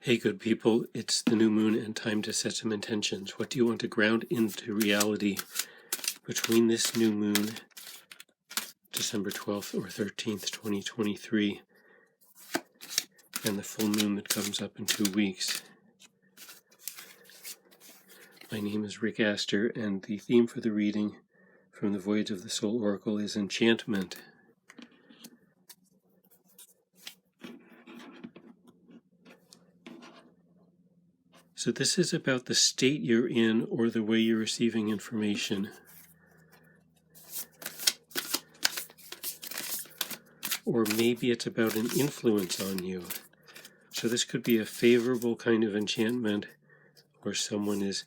Hey, good people, it's the new moon and time to set some intentions. What do you want to ground into reality between this new moon, December 12th or 13th, 2023, and the full moon that comes up in 2 weeks? My name is Rick Aster, and the theme for the reading from the Voyage of the Soul Oracle is enchantment. So this is about the state you're in or the way you're receiving information. Or maybe it's about an influence on you. So this could be a favorable kind of enchantment where someone is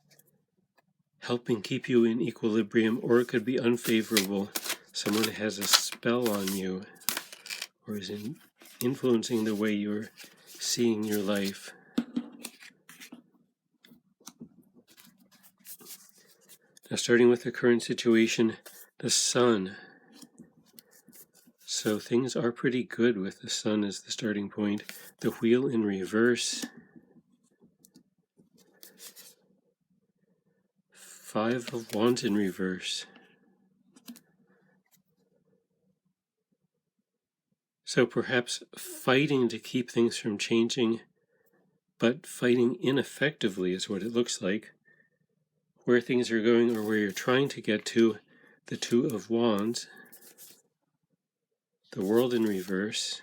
helping keep you in equilibrium, or it could be unfavorable. Someone has a spell on you or is influencing the way you're seeing your life. Now, starting with the current situation, the sun. So things are pretty good with the sun as the starting point. The wheel in reverse. 5 of Wands in reverse. So perhaps fighting to keep things from changing, but fighting ineffectively is what it looks like. Where things are going or where you're trying to get to, the 2 of Wands. The World in reverse.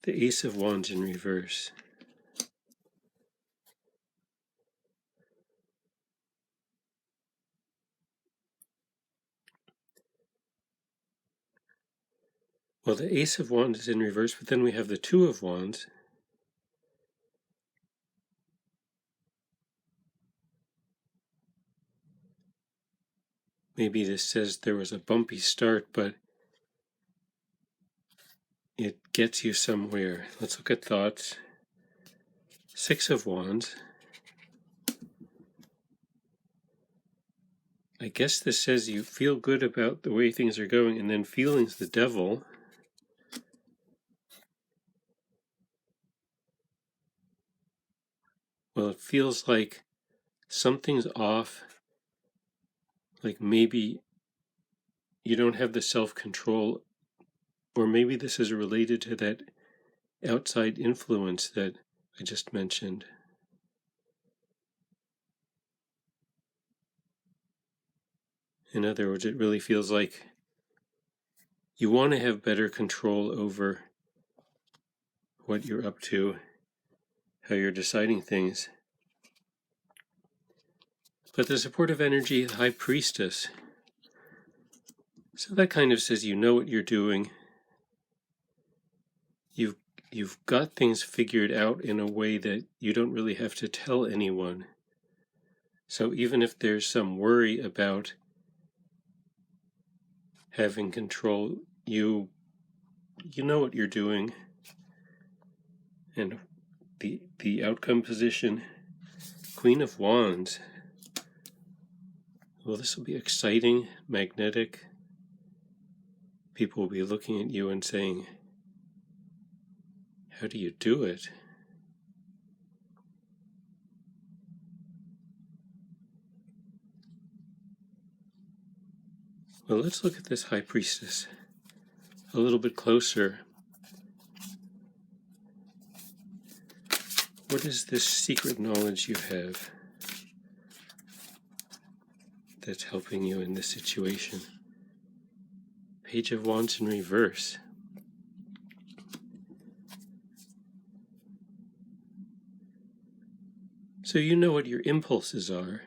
The Ace of Wands in reverse. Well, the Ace of Wands is in reverse, but then we have the 2 of Wands. Maybe this says there was a bumpy start, but it gets you somewhere. Let's look at thoughts. 6 of Wands. I guess this says you feel good about the way things are going, and then feeling's the devil. Well, it feels like something's off, like maybe you don't have the self-control, or maybe this is related to that outside influence that I just mentioned. In other words, it really feels like you want to have better control over what you're up to, how you're deciding things. But the supportive energy, the High Priestess, so that kind of says you know what you're doing. You've got things figured out in a way that you don't really have to tell anyone. So even if there's some worry about having control, you know what you're doing. And the outcome position, Queen of Wands. Well, this will be exciting, magnetic. People will be looking at you and saying, how do you do it? Well, let's look at this High Priestess a little bit closer. What is this secret knowledge you have that's helping you in this situation? Page of Wands in reverse. So you know what your impulses are.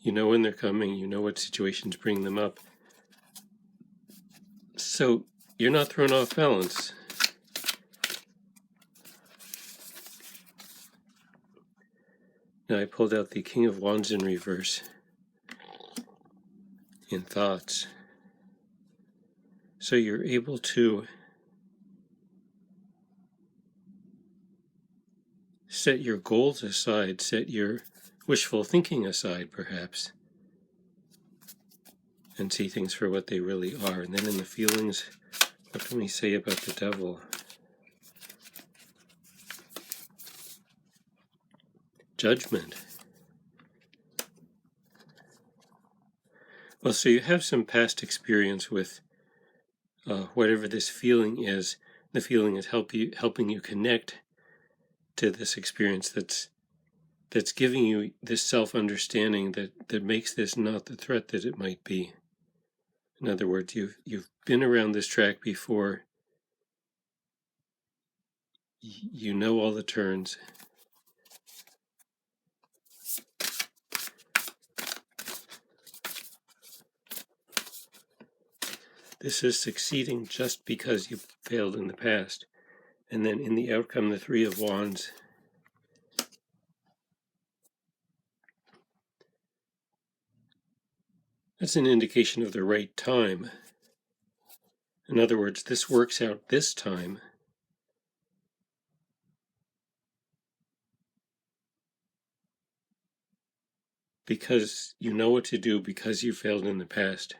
You know when they're coming, you know what situations bring them up. So you're not thrown off balance. Now I pulled out the King of Wands in reverse in thoughts. So you're able to set your goals aside, set your wishful thinking aside, perhaps. and see things for what they really are. And then in the feelings, what can we say about the devil? Judgment. Well, so you have some past experience with whatever this feeling is. The feeling is helping you connect to this experience that's giving you this self-understanding that makes this not the threat that it might be. In other words, you've been around this track before. You know all the turns. This is succeeding just because you failed in the past. And then in the outcome, the Three of Wands. That's an indication of the right time. In other words, this works out this time. Because you know what to do, because you failed in the past.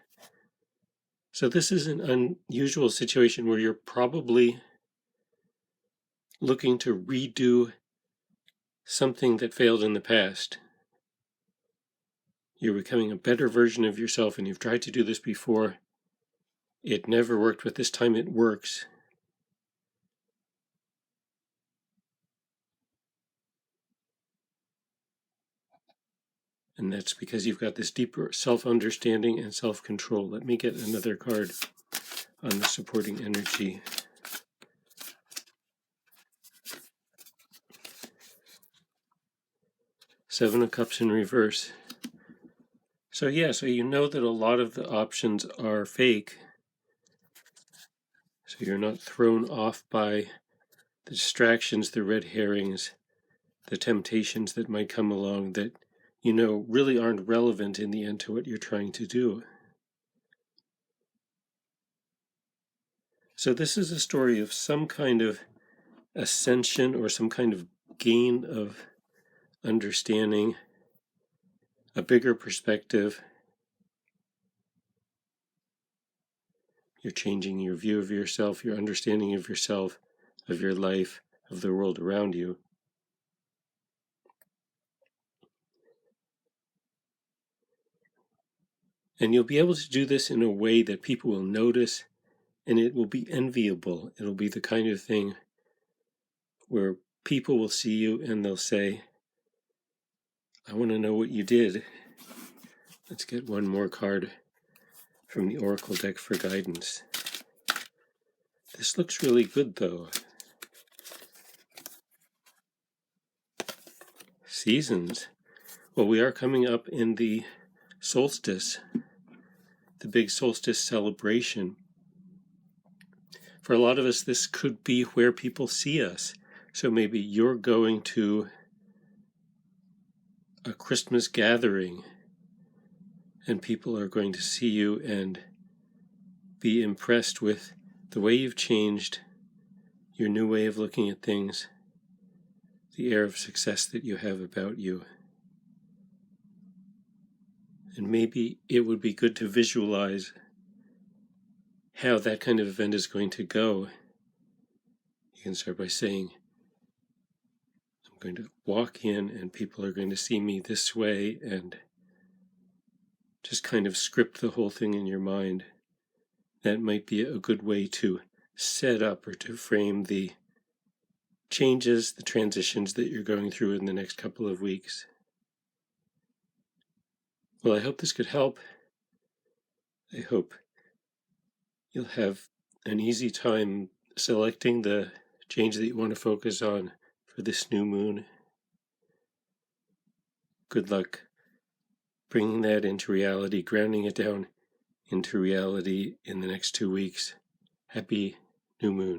So this is an unusual situation where you're probably looking to redo something that failed in the past. You're becoming a better version of yourself, and you've tried to do this before. It never worked, but this time it works. And that's because you've got this deeper self-understanding and self-control. Let me get another card on the supporting energy. Seven of Cups in reverse. So you know that a lot of the options are fake. So you're not thrown off by the distractions, the red herrings, the temptations that might come along that you know really aren't relevant in the end to what you're trying to do. So this is a story of some kind of ascension or some kind of gain of understanding, a bigger perspective. You're changing your view of yourself, your understanding of yourself, of your life, of the world around you. And you'll be able to do this in a way that people will notice, and it will be enviable. It'll be the kind of thing where people will see you and they'll say, I want to know what you did. Let's get one more card from the Oracle deck for guidance. This looks really good, though. Seasons. Well, we are coming up in the solstice, the big solstice celebration. For a lot of us, this could be where people see us. So maybe you're going to a Christmas gathering and people are going to see you and be impressed with the way you've changed, your new way of looking at things, the air of success that you have about you. And maybe it would be good to visualize how that kind of event is going to go. You can start by saying, I'm going to walk in and people are going to see me this way, and just kind of script the whole thing in your mind. That might be a good way to set up or to frame the changes, the transitions that you're going through in the next couple of weeks. Well, I hope this could help. I hope you'll have an easy time selecting the change that you want to focus on for this new moon. Good luck bringing that into reality, grounding it down into reality in the next 2 weeks. Happy new moon.